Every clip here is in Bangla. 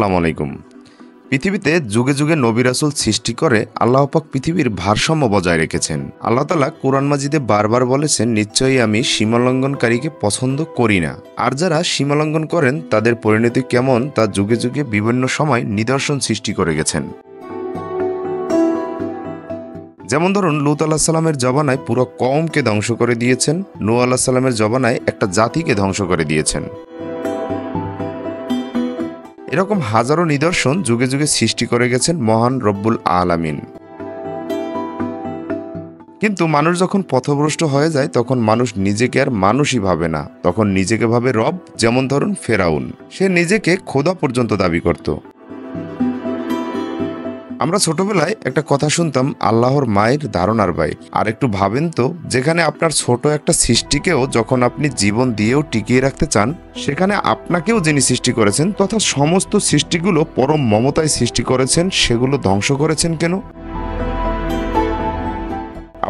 আসসালামু আলাইকুম। পৃথিবীতে যুগে যুগে নবী রাসূল সৃষ্টি করে আল্লাহ পাক পৃথিবীর ভারসাম্য বজায় রেখেছেন। আল্লাহ তাআলা কোরআন মাজিদে বারবার বলেছেন, নিশ্চয়ই আমি সীমালঙ্ঘনকারীকে পছন্দ করি না। আর যারা সীমালঙ্ঘন করেন তাদের পরিণতি কেমন তা যুগে যুগে বিভিন্ন সময় নিদর্শন সৃষ্টি করে গেছেন। যেমন ধরুন, লূত আলাইহিস সালামের জমানায় পুরো কওমকে ধ্বংস করে দিয়েছেন। নূহ আলাইহিস সালামের জমানায় একটা জাতিকে ধ্বংস করে দিয়েছেন। এরকম হাজারো নিদর্শন যুগে যুগে সৃষ্টি করে গেছেন মহান রব্বুল আলামিন। কিন্তু মানুষ যখন পথভ্রষ্ট হয়ে যায় তখন মানুষ নিজেকে আর মানুষই ভাবে না, তখন নিজেকে ভাবে রব। যেমন ধরুন ফেরাউন, সে নিজেকে খোদা পর্যন্ত দাবি করত। আমরা ছোটবেলায় একটা কথা শুনতাম, আল্লাহর মায়ের ধারণার ভাই। আর একটু ভাবেন তো, যেখানে আপনার ছোট একটা সৃষ্টিকেও যখন আপনি জীবন দিয়েও টিকিয়ে রাখতে চান, সেখানে আপনাকেও যিনি সৃষ্টি করেছেন তথা সমস্ত সৃষ্টিগুলো পরম মমতায় সৃষ্টি করেছেন, সেগুলো ধ্বংস করেছেন কেন?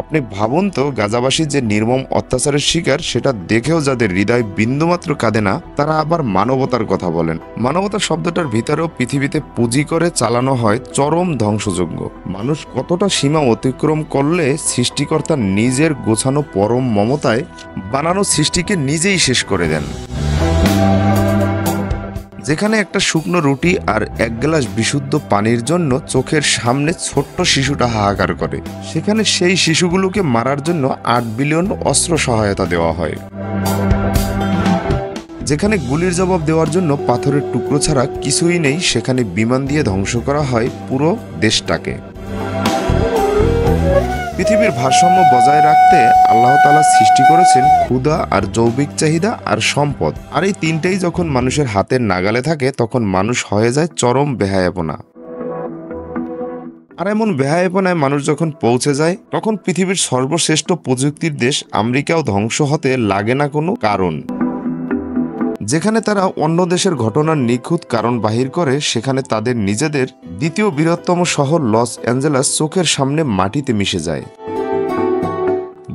আপনি ভাবুন তো, গাজাবাসী যে নির্মম অত্যাচারের শিকার, সেটা দেখেও যাদের হৃদয় বিন্দুমাত্র কাঁদে না, তারা আবার মানবতার কথা বলেন। মানবতা শব্দটার ভিতরেও পৃথিবীতে পুঁজি করে চালানো হয় চরম ধ্বংসযজ্ঞ। মানুষ কতটা সীমা অতিক্রম করলে সৃষ্টিকর্তা নিজের গোছানো পরম মমতায় বানানো সৃষ্টিকে নিজেই শেষ করে দেন। যেখানে একটা শুকনো রুটি আর এক গ্লাস বিশুদ্ধ পানির জন্য চোখের সামনে ছোট্ট শিশুটা হাহাকার করে, সেখানে সেই শিশুগুলোকে মারার জন্য 8 বিলিয়ন অস্ত্র সহায়তা দেওয়া হয়। যেখানে গুলির জবাব দেওয়ার জন্য পাথরের টুকরো ছাড়া কিছুই নেই, সেখানে বিমান দিয়ে ধ্বংস করা হয় পুরো দেশটাকে। পৃথিবীর ভারসাম্য বজায় রাখতে আল্লাহ তাআলা সৃষ্টি করেছেন ক্ষুধা আর যৌবিক চাহিদা আর সম্পদ। আর এই তিনটেই যখন মানুষের হাতের নাগালে থাকে তখন মানুষ হয়ে যায় চরম বেহায়াপনা। আর এমন বেহায়াপনায় মানুষ যখন পৌঁছে যায়, তখন পৃথিবীর সর্বশ্রেষ্ঠ প্রযুক্তির দেশ আমেরিকাও ধ্বংস হতে লাগে না কোনো কারণ। যেখানে তারা অন্য দেশের ঘটনার নিখুঁত কারণ বাহির করে, সেখানে তাদের নিজেদের দ্বিতীয় বৃহত্তম শহর লস অ্যাঞ্জেলাস চোখের সামনে মাটিতে মিশে যায়।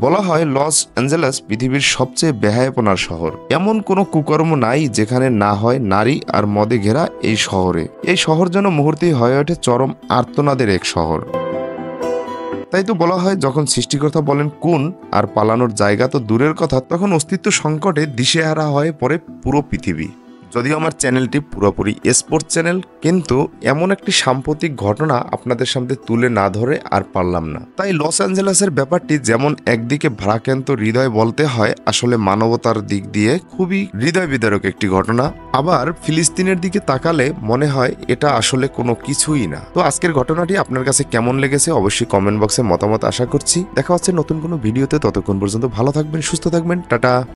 বলা হয় লস অ্যাঞ্জেলাস পৃথিবীর সবচেয়ে বেহায়াপনার শহর। এমন কোনো কুকর্ম নাই যেখানে না হয় নারী আর মদে ঘেরা এই শহরে। এই শহর যেন মুহূর্তেই হয়ে ওঠে চরম আর্তনাদের এক শহর। তাই তো বলা হয়, যখন সৃষ্টিকর্তা বলেন কোন, আর পালানোর জায়গা তো দূরের কথা, তখন অস্তিত্ব সংকটে দিশেহারা হয়ে পড়ে পুরো পৃথিবী। যদিও আমার চ্যানেলটি পুরোপুরি স্পোর্টস চ্যানেল, কিন্তু এমন একটি সাম্প্রতিক ঘটনা আপনাদের সামনে তুলে না ধরে আর পারলাম না। তাই লস অ্যাঞ্জেলাসের ব্যাপারটি যেমন একদিকে ভারাক্রান্ত হৃদয় বলতে হয়, আসলে মানবতার দিক দিয়ে খুবই হৃদয় বিদারক একটি ঘটনা। আবার ফিলিস্তিনের দিকে তাকালে মনে হয় এটা আসলে কোনো কিছুই না। তো আজকের ঘটনাটি আপনার কাছে কেমন লেগেছে অবশ্যই কমেন্ট বক্সে মতামত আশা করছি। দেখা হচ্ছে নতুন কোনো ভিডিওতে, ততক্ষণ পর্যন্ত ভালো থাকবেন, সুস্থ থাকবেন, টাটা।